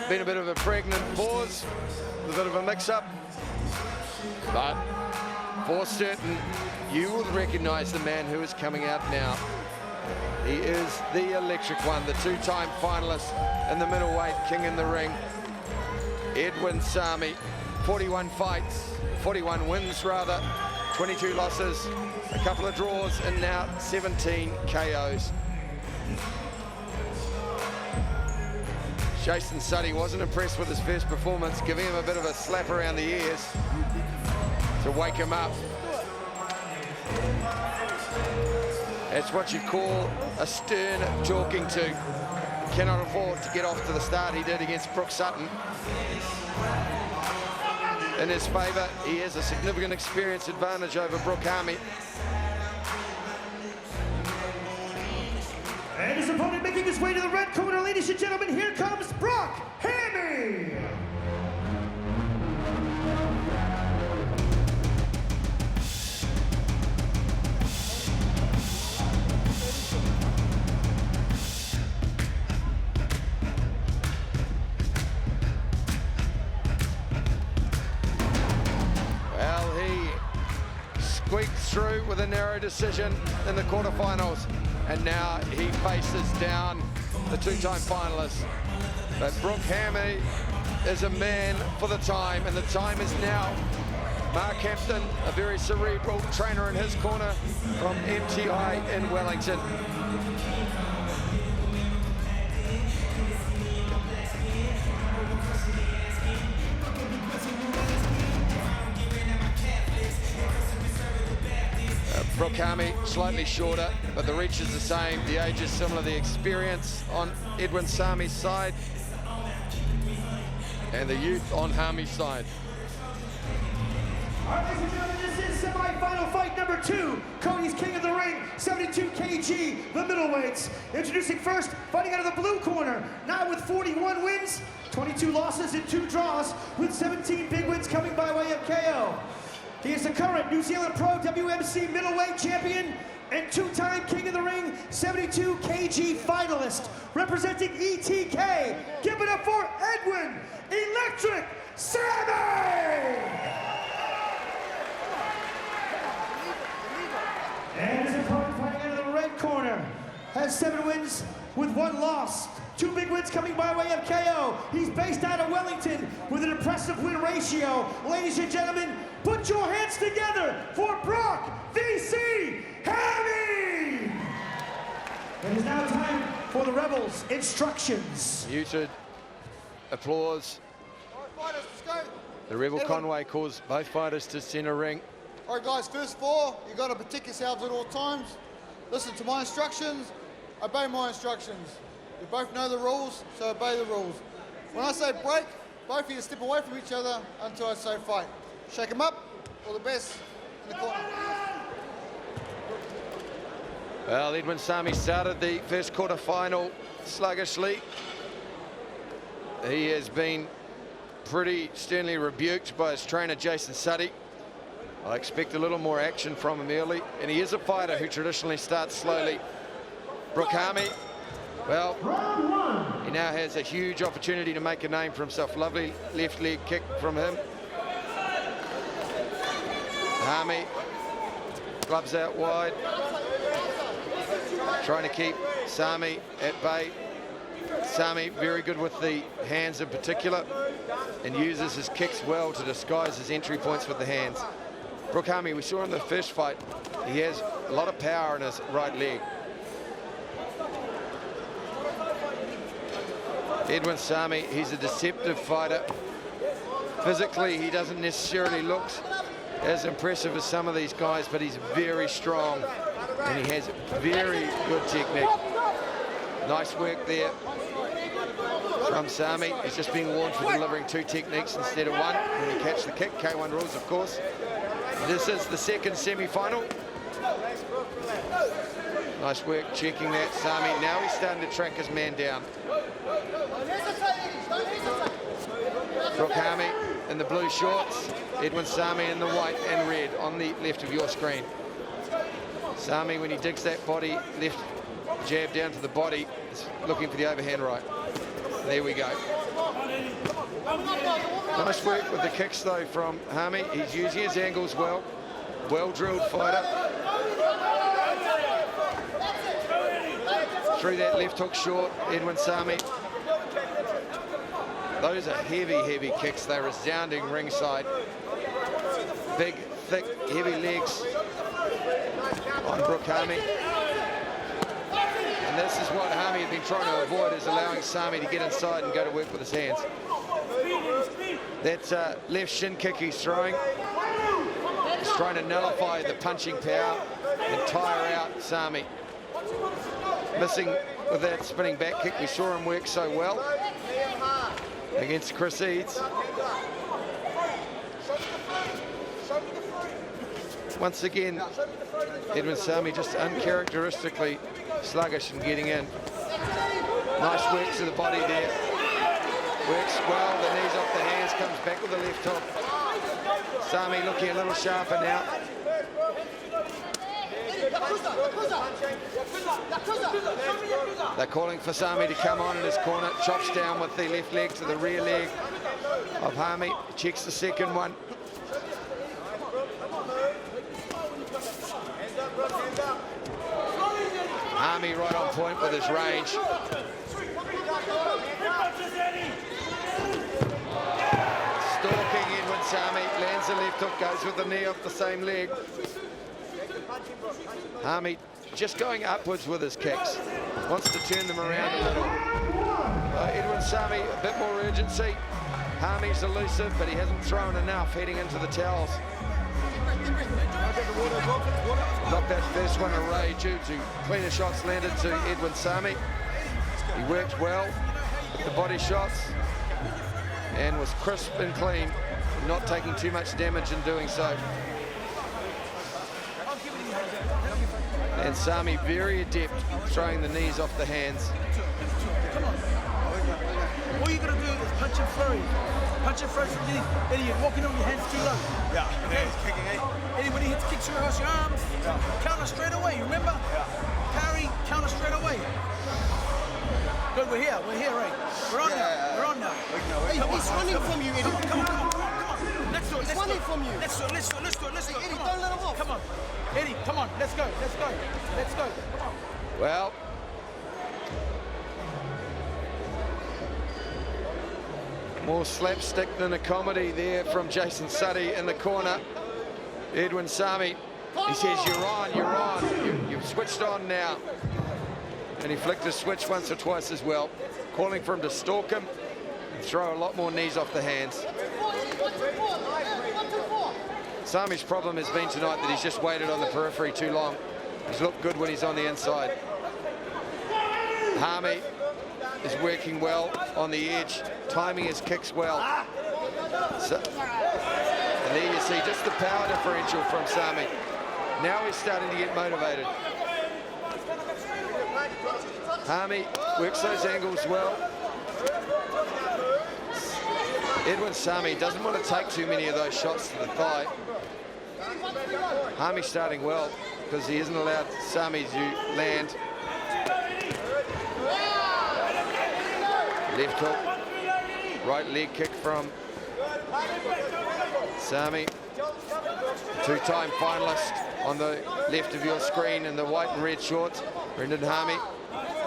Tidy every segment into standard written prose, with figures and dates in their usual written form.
been a bit of a pregnant pause, a bit of a mix-up, but for certain, you will recognize the man who is coming out now. He is the electric one, the two-time finalist in the middleweight, king in the ring, Edwin Samy. 41 fights, 41 wins rather, 22 losses, a couple of draws, and now 17 KOs. Jason Suddy wasn't impressed with his first performance, giving him a bit of a slap around the ears to wake him up. It's what you call a stern talking to. He cannot afford to get off to the start he did against Brook Sutton. In his favour, he has a significant experience advantage over Brook Haami. And his opponent making his way to the red corner, ladies and gentlemen, here comes Brook Haami. Squeaked through with a narrow decision in the quarterfinals, and now he faces down the two-time finalist. But Brook Haami is a man for the time, and the time is now. Mark Hampton, a very cerebral trainer in his corner from MTI in Wellington. Brook Haami slightly shorter, but the reach is the same. The age is similar. The experience on Edwin Samy's side, and the youth on Haami's side. All right, ladies and gentlemen, this is semi-final fight number 2. Cody's King of the Ring, 72 kg, the middleweights. Introducing first, fighting out of the blue corner, now with 41 wins, 22 losses and 2 draws, with 17 big wins coming by way of KO. He is the current New Zealand Pro WMC middleweight champion and 2-time King of the Ring 72 kg finalist. Representing ETK, give it up for Edwin Electric Samy! And his opponent fighting out of the red corner has 7 wins with 1 loss. 2 big wins coming by way of KO. He's based out of Wellington with an impressive win ratio. Ladies and gentlemen, put your hands together for Brook VC Haami! It is now time for the Rebels instructions. Muted applause. All right, fighters, let's go. The Rebel Conway calls both fighters to center ring. All right, guys, first 4, you've got to protect yourselves at all times. Listen to my instructions, obey my instructions. You both know the rules, so obey the rules. When I say break, both of you step away from each other until I say fight. Shake them up, all the best in the corner. Well, Edwin Samy started the first quarter-final sluggishly. He has been pretty sternly rebuked by his trainer, Jason Suddy. I expect a little more action from him early, and he is a fighter who traditionally starts slowly. Brook Haami, well, he now has a huge opportunity to make a name for himself. Lovely left leg kick from him. Haami, gloves out wide, trying to keep Samy at bay. Samy very good with the hands in particular, and uses his kicks well to disguise his entry points with the hands. Brook Haami, we saw in the first fight, he has a lot of power in his right leg. Edwin Samy, he's a deceptive fighter. Physically, he doesn't necessarily look as impressive as some of these guys, but he's very strong, and he has very good technique. Nice work there from Samy. He's just being warned for delivering 2 techniques instead of 1 when you catch the kick. K1 rules, of course. This is the second semi-final. Nice work checking that, Samy. Now he's starting to track his man down. Brook Haami in the blue shorts, Edwin Samy in the white and red on the left of your screen. Samy, when he digs that body, left jab down to the body, is looking for the overhand right. There we go. Nice work with the kicks though from Haami. He's using his angles well. Well-drilled fighter. Through that left hook short, Edwin Samy. Those are heavy, heavy kicks. They're resounding ringside. Big, thick, heavy legs on Brook Haami. And this is what Haami had been trying to avoid, is allowing Samy to get inside and go to work with his hands. That left shin kick he's throwing, he's trying to nullify the punching power and tire out Samy. Missing with that spinning back kick. We saw him work so well against Chris Eads. Once again, Edwin Samy just uncharacteristically sluggish in getting in. Nice work to the body there. Works well, the knees off the hands, comes back with the left hook. Samy looking a little sharper now. They're calling for Samy to come on in his corner. Chops down with the left leg to the rear leg of Haami. Checks the second one. Haami right on point with his range. Stalking Edwin Samy, lands the left hook, goes with the knee off the same leg. Haami just going upwards with his kicks. Wants to turn them around a little. Edwin Samy, a bit more urgency. Haami's elusive, but he hasn't thrown enough heading into the towels. Knocked that first one away due to cleaner shots landed to Edwin Samy. He worked well with the body shots and was crisp and clean, not taking too much damage in doing so. And Samy very adept throwing the knees off the hands. All you gotta do is punch and throw. Punch and throw from the Eddie, you're walking on your hands too low. Yeah, okay. He's kicking, eh? Eddie, when he hits kicks you across your arms, counter straight away, you remember? Parry, counter straight away. Good, we're here, right? We're on now, we're on now. Hey, he's running from you, Eddie. Come on. Let's do it, He's running from you. Let's do it. Hey, Eddie, don't let him off. Come on. Eddie, come on, let's go. Come on. Well, more slapstick than a comedy there from Jason Suddy in the corner. Edwin Samy, he says, you're on. You've switched on now. And he flicked his switch once or twice as well, calling for him to stalk him and throw a lot more knees off the hands. Samy's problem has been tonight that he's just waited on the periphery too long. He's looked good when he's on the inside. Haami is working well on the edge, timing his kicks well. So, and there you see just the power differential from Samy. Now he's starting to get motivated. Haami works those angles well. Edwin Samy doesn't want to take too many of those shots to the thigh. Haami's starting well because he isn't allowed Samy to land. Left hook, right leg kick from Samy. Two-time finalist on the left of your screen in the white and red shorts, Brendan Haami.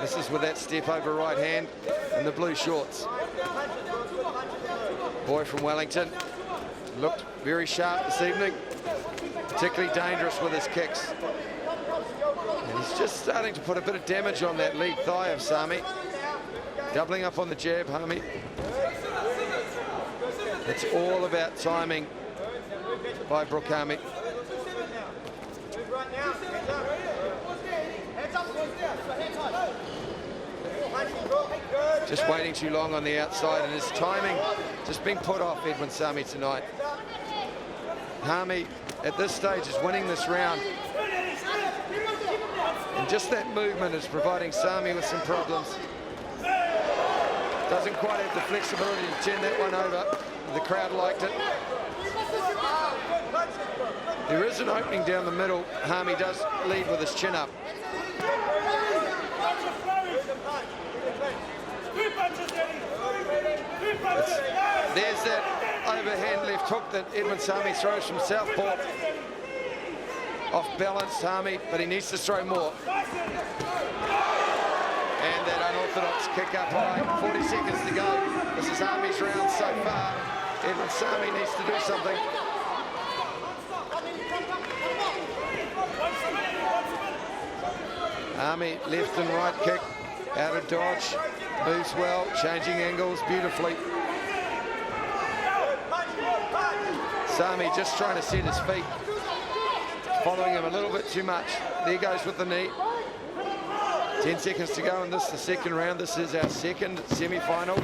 This is with that step over right hand and the blue shorts. Boy from Wellington, looked very sharp this evening, particularly dangerous with his kicks. And he's just starting to put a bit of damage on that lead thigh of Samy. Doubling up on the jab, Haami. It's all about timing by Brook Haami. Just waiting too long on the outside, and his timing just being put off Edwin Samy tonight. Haami at this stage is winning this round, and just that movement is providing Samy with some problems. Doesn't quite have the flexibility to turn that one over. The crowd liked it. There is an opening down the middle. Haami does lead with his chin up. There's that overhand left hook that Edwin Samy throws from southpaw. Off balance, Haami, but he needs to throw more. And that unorthodox kick up high. 40 seconds to go. This is Haami's round so far. Edwin Samy needs to do something. Haami, left and right kick, out of dodge, moves well, changing angles beautifully. Samy just trying to set his feet, following him a little bit too much. There goes with the knee. 10 seconds to go in this, the second round. This is our second semi-final.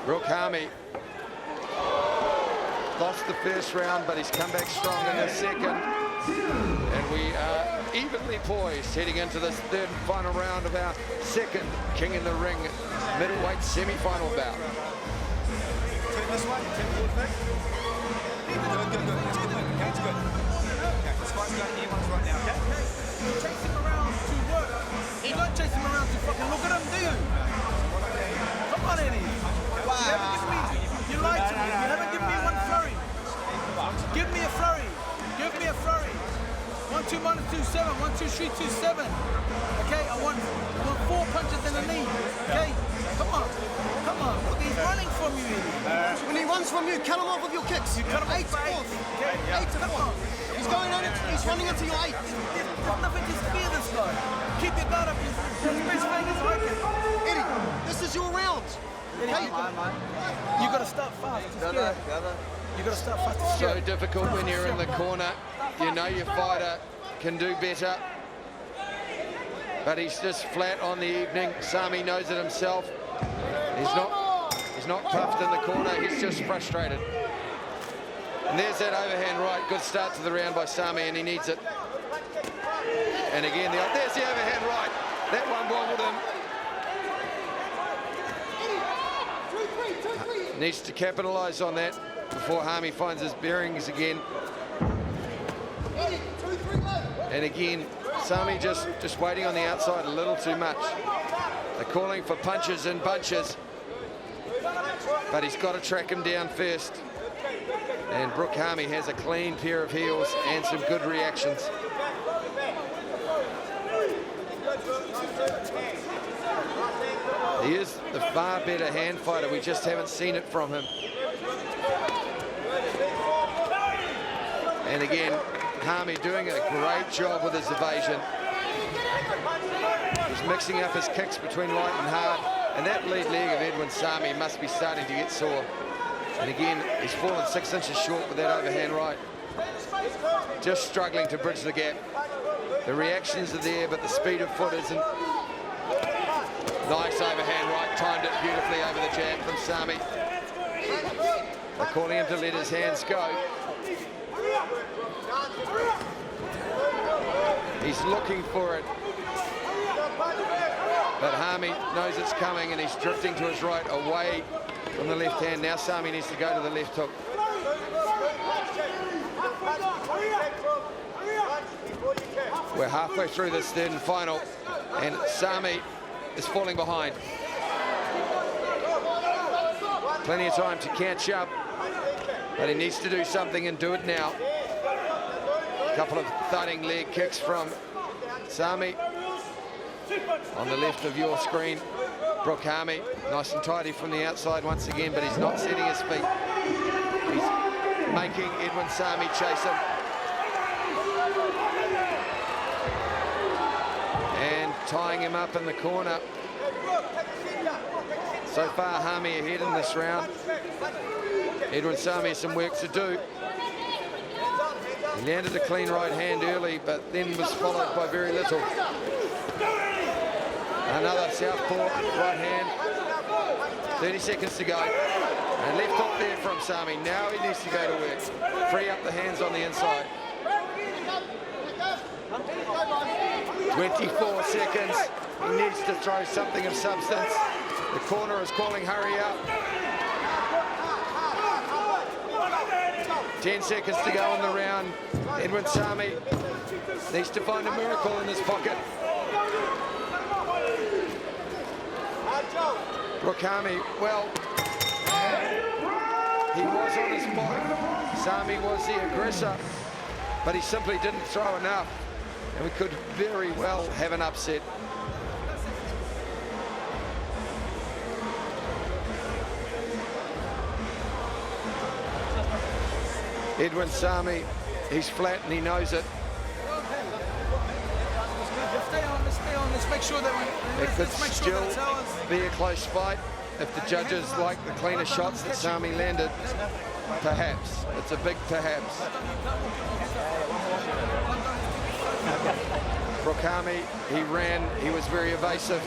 Brook Haami lost the first round, but he's come back strong in the second. And we are evenly poised heading into this third and final round of our second King in the Ring middleweight semi-final bout. Turn this way, turn the good. Good. That's good. Okay, it's good. Okay, this fight's going here, one's right now, okay? You chase him around to work. You don't chase him around to fucking look at him, do you? Come on, Eddie. You lied to me. You haven't given me one flurry. Give me a flurry. Give me a flurry. 1, 2, 1, 2, 7. 1, 2, 3, 2, 7. Okay, I want 4 punches in the knee. Okay, come on. Come on. Look, he's running from you, Eddie. When he runs from you, cut him off with your kicks. You cut him off 8 to 4. Okay, 8 to 4. He's going on. He's running into your 8. There's nothing to fear this guy. Keep your guard up. His best friend is working. Eddie, this is your round. Okay? You got to start fast to scare. You got to start fast to So scare. difficult when you're in the corner. You know your fighter can do better. But he's just flat on the evening. Samy knows it himself. He's not puffed in the corner. He's just frustrated. And there's that overhand right. Good start to the round by Samy, and he needs it. And again, there's the overhand right. That one wobbled him. Needs to capitalise on that before Haami finds his bearings again. And again, Samy just waiting on the outside a little too much. They're calling for punches and bunches, but he's got to track him down first. And Brook Haami has a clean pair of heels and some good reactions. He is the far better hand fighter. We just haven't seen it from him. And again, Haami doing a great job with his evasion. He's mixing up his kicks between light and hard. And that lead leg of Edwin Samy must be starting to get sore. And again, he's fallen 6 inches short with that overhand right. Just struggling to bridge the gap. The reactions are there, but the speed of foot isn't. Nice overhand right, timed it beautifully over the jab from Samy. They're calling him to let his hands go. He's looking for it. But Haami knows it's coming, and he's drifting to his right, away from the left hand. Now Samy needs to go to the left hook. We're halfway through this third and final, and Samy is falling behind. Plenty of time to catch up, but he needs to do something and do it now. A couple of thudding leg kicks from Samy. On the left of your screen, Brook Haami, nice and tidy from the outside once again, but he's not setting his feet. He's making Edwin Samy chase him. And tying him up in the corner. So far, Haami ahead in this round. Edwin Samy has some work to do. He landed a clean right hand early, but then was followed by very little. Another southpaw right hand. 30 seconds to go. And left hook there from Samy. Now he needs to go to work. Free up the hands on the inside. 24 seconds. He needs to throw something of substance. The corner is calling hurry up. 10 seconds to go in the round. Edwin Samy needs to find a miracle in his pocket. Brook Haami, well, he was on his spot. Samy was the aggressor, but he simply didn't throw enough. And we could very well have an upset. Edwin Samy, he's flat and he knows it. Stay on, let's make sure that It could still be a close fight if the judges like the cleaner shots that Samy landed. Perhaps. It's a big perhaps. Brook Haami, he ran, he was very evasive.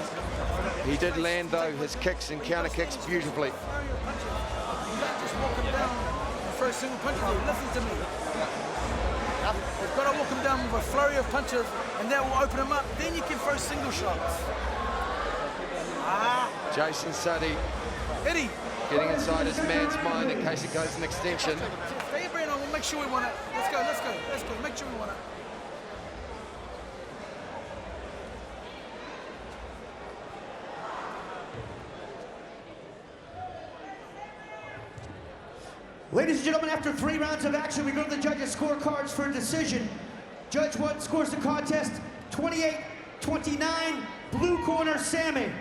He did land, though, his kicks and counter kicks beautifully. Just walk him down the first single punch. Listen to me. You've got to walk him down with a flurry of punches, and that will open him up. Then you can throw single shots. Jason Suddy Eddie. getting inside his man's mind in case it goes an extension. Stay your brain on. We'll make sure we want it. Let's go. Make sure we want it. Ladies and gentlemen, after 3 rounds of action, we go to the judges' scorecards for a decision. Judge 1 scores the contest 28-29, blue corner, Samy.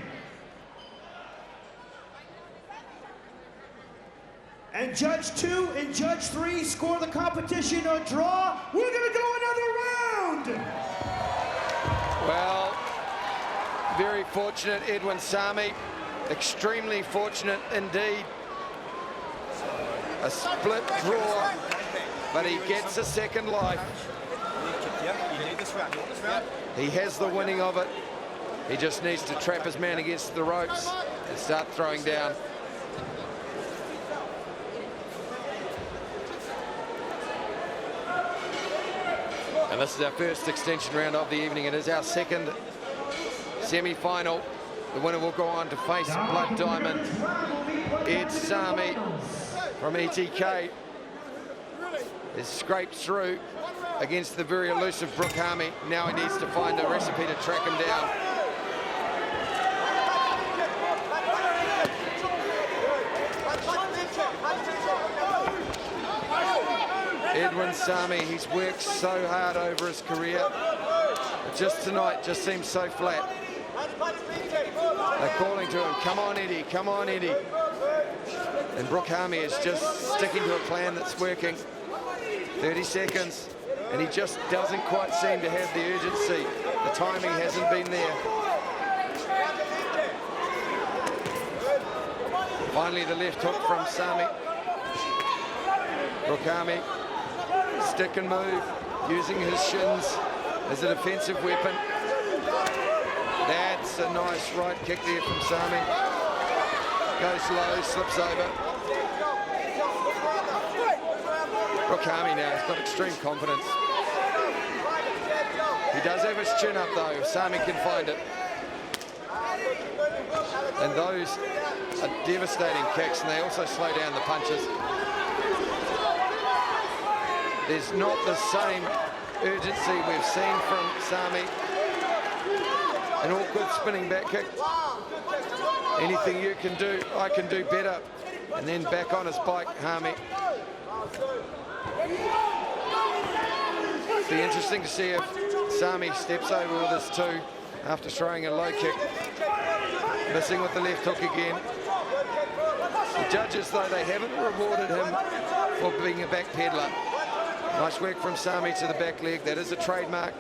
And Judge 2 and Judge 3 score the competition a draw. We're gonna go another round! Well, very fortunate, Edwin Samy. Extremely fortunate indeed. A split draw, but he gets a second life. You need this round. You want this round? He has the winning of it. He just needs to trap his man against the ropes and start throwing down. And this is our first extension round of the evening. It is our second semi-final. The winner will go on to face Blood Diamond, Ed Samy from ETK. Is scraped through against the very elusive Brook Haami. Now he needs to find a recipe to track him down. Edwin Samy, he's worked so hard over his career. But just tonight, just seems so flat. They're calling to him, come on Eddie, come on Eddie. And Brook Haami is just sticking to a plan that's working. 30 seconds, and he just doesn't quite seem to have the urgency. The timing hasn't been there. Finally, the left hook from Samy. Brook Haami, stick and move, using his shins as a defensive weapon. That's a nice right kick there from Samy. Goes low, slips over. Brook Haami now has got extreme confidence. He does have his chin up though, if Samy can find it. And those are devastating kicks, and they also slow down the punches. There's not the same urgency we've seen from Samy. An awkward spinning back kick. Anything you can do, I can do better. And then back on his bike, Haami. It'll be interesting to see if Samy steps over with his 2 after throwing a low kick. Missing with the left hook again. The judges, though, they haven't rewarded him for being a back peddler. Nice work from Samy to the back leg. That is a trademark.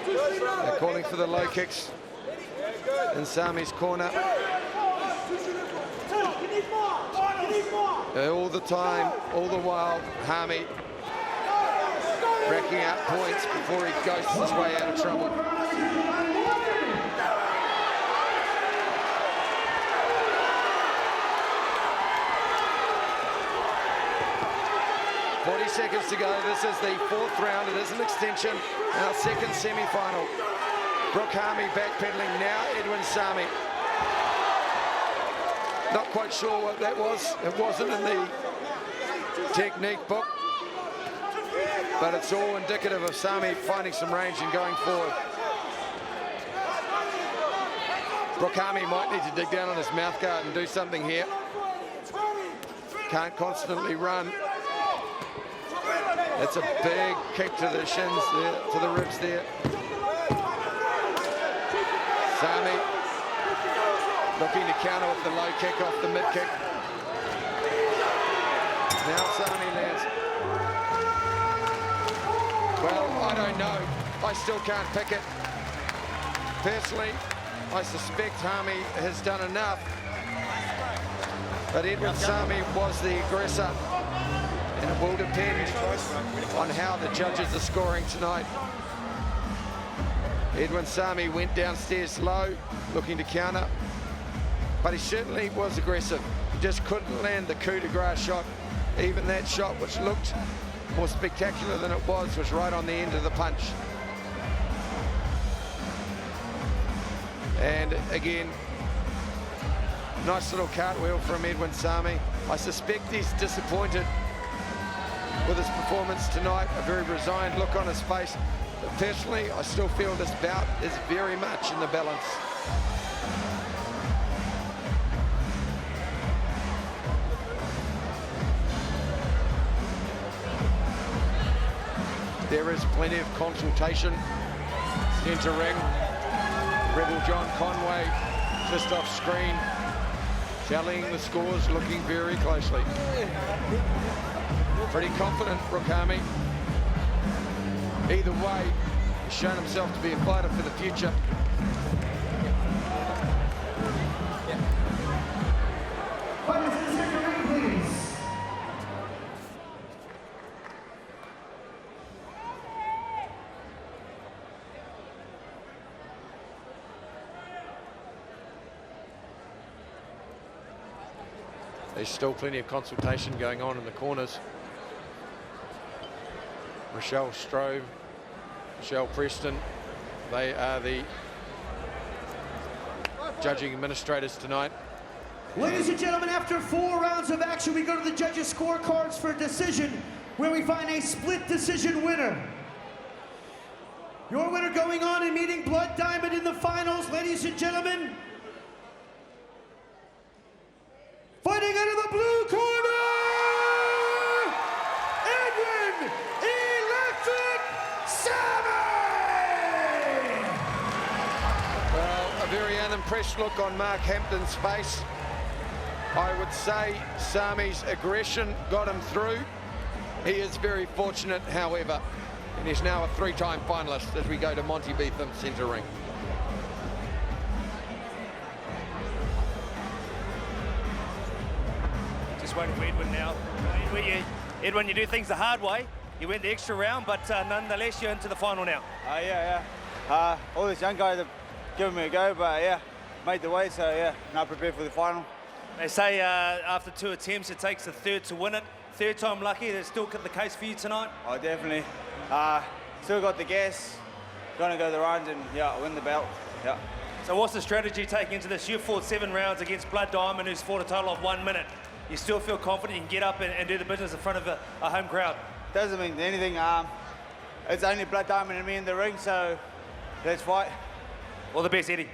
They're calling for the low kicks in Samy's corner. All the time, all the while, Haami racking out points before he ghosts his way out of trouble. Seconds to go. This is the 4th round. It is an extension. Our second semi-final. Brook Haami backpedaling now. Edwin Samy. Not quite sure what that was. It wasn't in the technique book. but it's all indicative of Samy finding some range and going forward. Brook Haami might need to dig down on his mouth guard and do something here. Can't constantly run. It's a big kick to the shins there, to the ribs there. Samy looking to counter with the low kick off the mid kick. Now Samy lands. Well, I don't know. I still can't pick it. Personally, I suspect Haami has done enough. But Edwin Samy was the aggressor. And it will depend on how the judges are scoring tonight. Edwin Samy went downstairs low, looking to counter. But he certainly was aggressive. He just couldn't land the coup de grace shot. Even that shot, which looked more spectacular than it was right on the end of the punch. And again, nice little cartwheel from Edwin Samy. I suspect he's disappointed with his performance tonight, a very resigned look on his face. But personally, I still feel this bout is very much in the balance. There is plenty of consultation. Centre ring. Rebel John Conway just off screen, tallying the scores, looking very closely. Pretty confident, Brook Haami. Either way, he's shown himself to be a fighter for the future. Fighters in the second ring, please. There's still plenty of consultation going on in the corners. Michelle Strove, Michelle Preston, they are the judging administrators tonight. Ladies and gentlemen, after 4 rounds of action, we go to the judges' scorecards for a decision, where we find a split decision winner. Your winner going on and meeting Blood Diamond in the finals, ladies and gentlemen, fighting out of the blue corner, Edwin Electric Samy! Well, a very unimpressed look on Mark Hampton's face. I would say Samy's aggression got him through. He is very fortunate, however, and he's now a 3-time finalist as we go to Monty Beetham centre ring. Just waiting for Edwin now. Edwin, you do things the hard way. You went the extra round, but nonetheless, you're into the final now. Yeah. All these young guys have given me a go, but yeah, made the way, so yeah, now prepared for the final. They say after 2 attempts, it takes a third to win it. 3rd time lucky. That's still the case for you tonight? Oh, definitely. Still got the gas, gonna go the runs and yeah, win the belt. Yeah. So what's the strategy taking into this? You've fought 7 rounds against Blood Diamond, who's fought a total of 1 minute. You still feel confident you can get up and do the business in front of a home crowd? Doesn't mean anything. It's only Blood Diamond and me in the ring, so let's fight. All the best, Eddie.